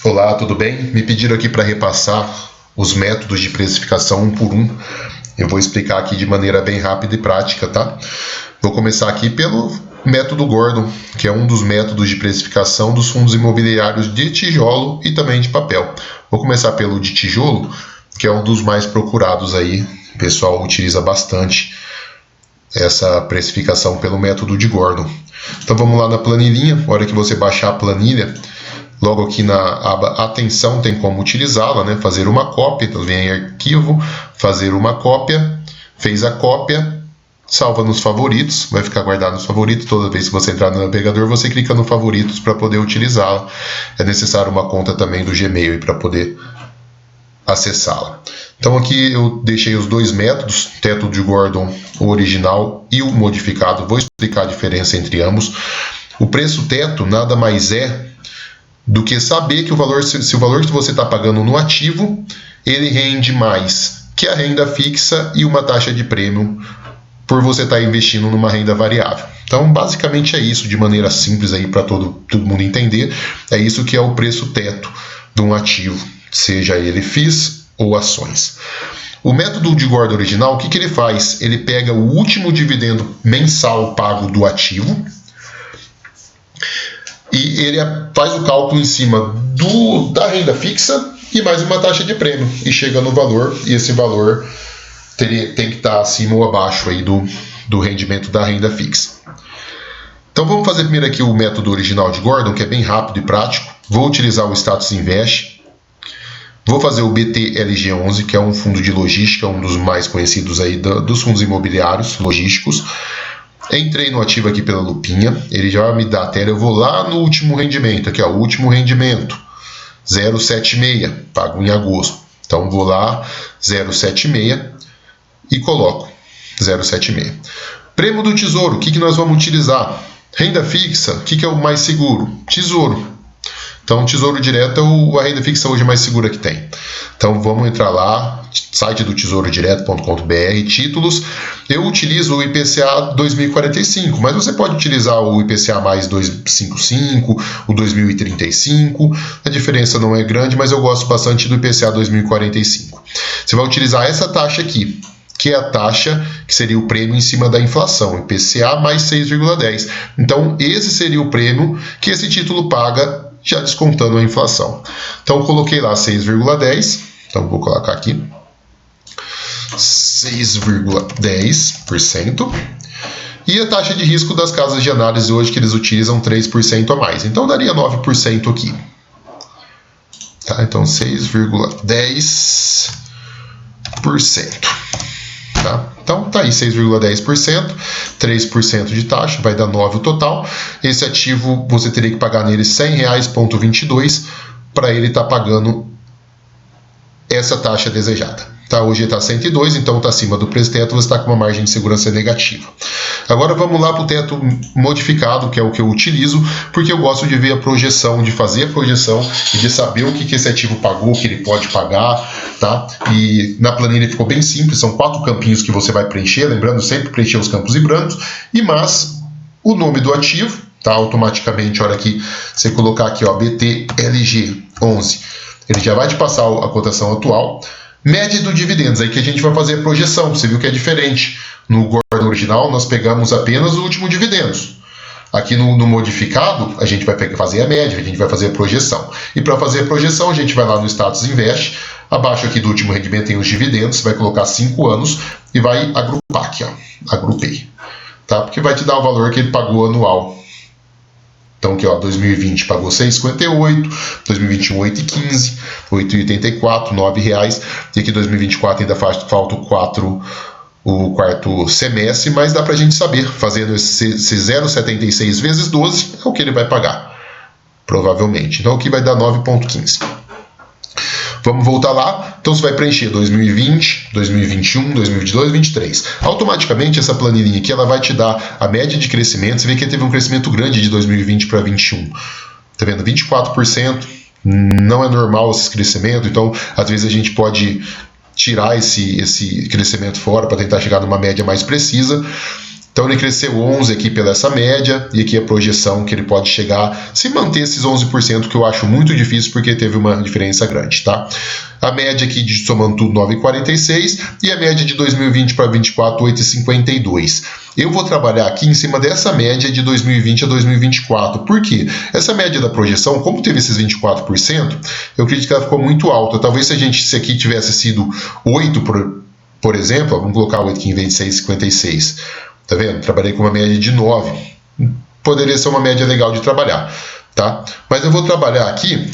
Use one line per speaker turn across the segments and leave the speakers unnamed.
Olá, tudo bem? Me pediram aqui para repassar os métodos de precificação um por um. Eu vou explicar aqui de maneira bem rápida e prática, tá? Vou começar aqui pelo método Gordon, que é um dos métodos de precificação dos fundos imobiliários de tijolo e também de papel. Vou começar pelo de tijolo, que é um dos mais procurados aí. O pessoal utiliza bastante essa precificação pelo método de Gordon. Então vamos lá na planilhinha. Na hora que você baixar a planilha, logo aqui na aba Atenção tem como utilizá-la, né? Fazer uma cópia. Então vem em Arquivo, Fazer uma cópia. Fez a cópia, salva nos favoritos, vai ficar guardado nos favoritos. Toda vez que você entrar no navegador, você clica no favoritos para poder utilizá-la. É necessário uma conta também do Gmail para poder acessá-la. Então aqui eu deixei os dois métodos, método de Gordon, o original e o modificado. Vou explicar a diferença entre ambos. O preço teto nada mais é do que saber que o valor, se o valor que você está pagando no ativo, ele rende mais que a renda fixa e uma taxa de prêmio por você estar investindo numa renda variável. Então, basicamente é isso, de maneira simples aí para todo mundo entender. É isso que é o preço teto de um ativo, seja ele FIIs ou ações. O método de Gordon original, o que ele faz? Ele pega o último dividendo mensal pago do ativo e ele faz o cálculo em cima da renda fixa e mais uma taxa de prêmio e chega no valor, e esse valor tem que estar acima ou abaixo aí do rendimento da renda fixa. Então vamos fazer primeiro aqui o método original de Gordon, que é bem rápido e prático. Vou utilizar o Status Invest. Vou fazer o BTLG11, que é um fundo de logística, um dos mais conhecidos aí dos fundos imobiliários logísticos. Entrei no ativo aqui pela lupinha, ele já me dá a tela. Eu vou lá no último rendimento, aqui ó, o último rendimento, 0,76, pago em agosto. Então vou lá, 0,76 e coloco 0,76. Prêmio do Tesouro, o que nós vamos utilizar? Renda fixa, o que é o mais seguro? Tesouro. Então, Tesouro Direto é a renda fixa hoje mais segura que tem. Então, vamos entrar lá, site do tesourodireto.com.br, títulos. Eu utilizo o IPCA 2045, mas você pode utilizar o IPCA mais 255, o 2035. A diferença não é grande, mas eu gosto bastante do IPCA 2045. Você vai utilizar essa taxa aqui, que é a taxa que seria o prêmio em cima da inflação, IPCA mais 6,10. Então, esse seria o prêmio que esse título paga, já descontando a inflação. Então, eu coloquei lá 6,10. Então, vou colocar aqui 6,10%. E a taxa de risco das casas de análise hoje que eles utilizam 3% a mais. Então, daria 9% aqui. Tá? Então, 6,10%. Tá? Então, tá aí 6,10%, 3% de taxa, vai dar 9 o total. Esse ativo, você teria que pagar nele R$100,22 para ele estar pagando essa taxa desejada. Tá? Hoje está 102, então está acima do preço teto, você está com uma margem de segurança negativa. Agora vamos lá para o teto modificado, que é o que eu utilizo, porque eu gosto de ver a projeção, de fazer a projeção e de saber o que esse ativo pagou, o que ele pode pagar. Tá? E na planilha ficou bem simples, são 4 campinhos que você vai preencher, lembrando sempre preencher os campos em brancos, mas o nome do ativo, tá? Automaticamente, a hora que você colocar aqui, ó, BTLG11, ele já vai te passar a cotação atual. Média do dividendos, aí que a gente vai fazer a projeção. Você viu que é diferente. No Gordon original, nós pegamos apenas o último dividendos. Aqui no modificado, a gente vai fazer a média, a gente vai fazer a projeção. E para fazer a projeção, a gente vai lá no Status Invest. Abaixo aqui do último rendimento tem os dividendos. Você vai colocar 5 anos e vai agrupar aqui, ó. Agrupei. Tá? Porque vai te dar o valor que ele pagou anual. Então aqui, ó, 2020 pagou 6,58, 2021 8,15, 8,84, R$9. E aqui 2024 ainda falta o quarto semestre, mas dá pra gente saber, fazendo esse 0,76 vezes 12 é o que ele vai pagar, provavelmente. Então aqui vai dar 9,15. Vamos voltar lá. Então você vai preencher 2020, 2021, 2022, 2023. Automaticamente essa planilhinha aqui ela vai te dar a média de crescimento. Você vê que teve um crescimento grande de 2020 para 2021. Tá vendo? 24%. Não é normal esse crescimento. Então, às vezes a gente pode tirar esse crescimento fora para tentar chegar numa média mais precisa. Então ele cresceu 11 aqui pela essa média, e aqui a projeção que ele pode chegar, se manter esses 11%, que eu acho muito difícil porque teve uma diferença grande, tá? A média aqui de somando tudo 9,46 e a média de 2020 para 2024 8,52. Eu vou trabalhar aqui em cima dessa média de 2020 a 2024. Por quê? Essa média da projeção, como teve esses 24%, eu acredito que ela ficou muito alta. Talvez se aqui tivesse sido 8, por exemplo, vamos colocar 8 aqui em vez de 6,56. Tá vendo? Trabalhei com uma média de 9. Poderia ser uma média legal de trabalhar, tá? Mas eu vou trabalhar aqui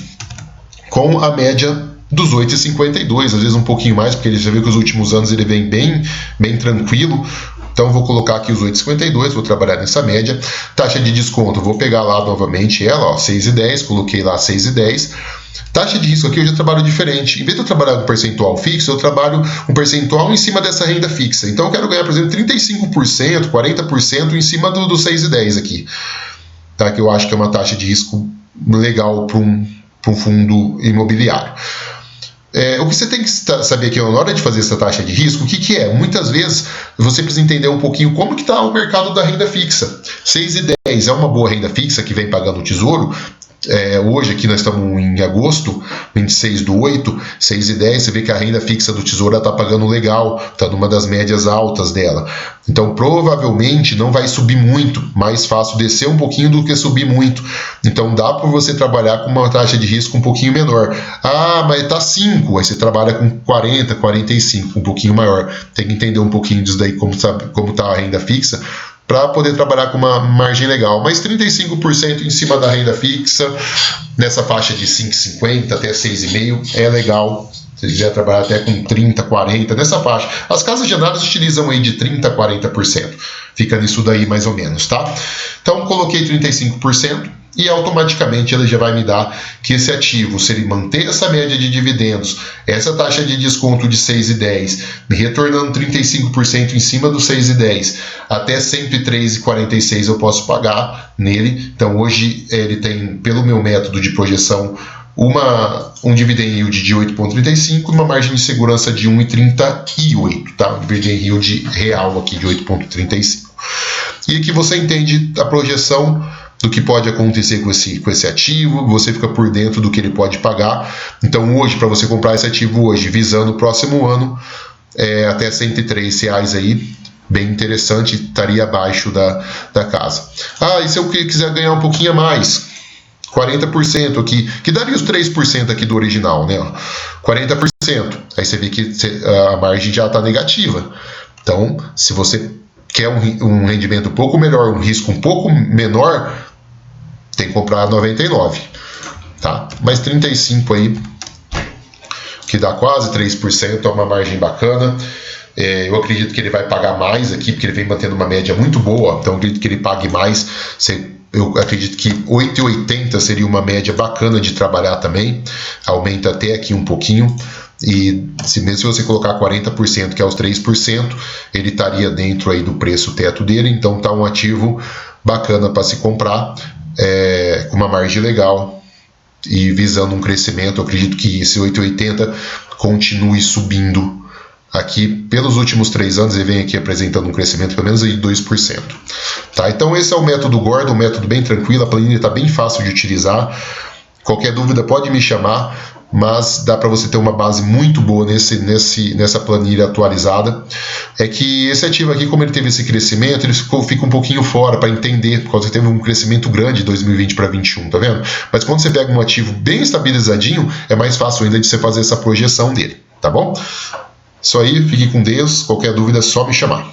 com a média dos 8,52, às vezes um pouquinho mais, porque ele já viu que os últimos anos ele vem bem tranquilo. Então eu vou colocar aqui os 8,52, vou trabalhar nessa média. Taxa de desconto, vou pegar lá novamente ela, ó, 6,10, coloquei lá 6,10. Taxa de risco aqui eu já trabalho diferente. Em vez de eu trabalhar com percentual fixo, eu trabalho um percentual em cima dessa renda fixa. Então eu quero ganhar, por exemplo, 35%, 40% em cima do 6,10 aqui. Tá? Que eu acho que é uma taxa de risco legal para um fundo imobiliário. O que você tem que saber aqui na hora de fazer essa taxa de risco, o que é? Muitas vezes você precisa entender um pouquinho como que está o mercado da renda fixa. 6,10 é uma boa renda fixa que vem pagando o tesouro. Hoje aqui nós estamos em agosto, 26/8, 6,10, você vê que a renda fixa do Tesouro está pagando legal, está numa das médias altas dela. Então provavelmente não vai subir muito, mais fácil descer um pouquinho do que subir muito. Então dá para você trabalhar com uma taxa de risco um pouquinho menor. Ah, mas está 5, aí você trabalha com 40, 45, um pouquinho maior. Tem que entender um pouquinho disso daí, como está a renda fixa, para poder trabalhar com uma margem legal. Mas 35% em cima da renda fixa, nessa faixa de 5,50 até 6,5 é legal. Se quiser trabalhar até com 30, 40, nessa faixa. As casas de análise utilizam aí de 30 a 40%. Fica nisso daí mais ou menos, tá? Então coloquei 35%. E automaticamente ele já vai me dar que esse ativo, se ele manter essa média de dividendos, essa taxa de desconto de 6,10, me retornando 35% em cima do 6,10, até 103,46 eu posso pagar nele. Então hoje ele tem, pelo meu método de projeção, um dividend yield de 8,35 e uma margem de segurança de 1,38, tá? Um dividend yield real aqui de 8,35. E aqui você entende a projeção do que pode acontecer com esse ativo, você fica por dentro do que ele pode pagar. Então hoje, para você comprar esse ativo hoje, visando o próximo ano, até R$103 aí, bem interessante, estaria abaixo da casa. Ah, e se eu quiser ganhar um pouquinho a mais, 40% aqui, que daria os 3% aqui do original, né? 40%, aí você vê que a margem já está negativa. Então, se você quer um rendimento um pouco melhor, um risco um pouco menor, tem que comprar 99, tá? Mas 35 aí, que dá quase 3%, é uma margem bacana. Eu acredito que ele vai pagar mais aqui, porque ele vem mantendo uma média muito boa, então eu acredito que ele pague mais. Eu acredito que 8,80 seria uma média bacana de trabalhar também, aumenta até aqui um pouquinho. E mesmo se você colocar 40%, que é os 3%, ele estaria dentro aí do preço teto dele. Então tá um ativo bacana para se comprar, com uma margem legal e visando um crescimento. Eu acredito que esse 8,80 continue subindo aqui pelos últimos 3 anos. Ele vem aqui apresentando um crescimento pelo menos aí de 2%. Tá? Então esse é o método Gordon, um método bem tranquilo, a planilha está bem fácil de utilizar. Qualquer dúvida pode me chamar, mas dá para você ter uma base muito boa nessa planilha atualizada. É que esse ativo aqui, como ele teve esse crescimento, ele fica um pouquinho fora para entender, por causa que teve um crescimento grande de 2020 para 2021, tá vendo? Mas quando você pega um ativo bem estabilizadinho, é mais fácil ainda de você fazer essa projeção dele, tá bom? Isso aí, fique com Deus, qualquer dúvida é só me chamar.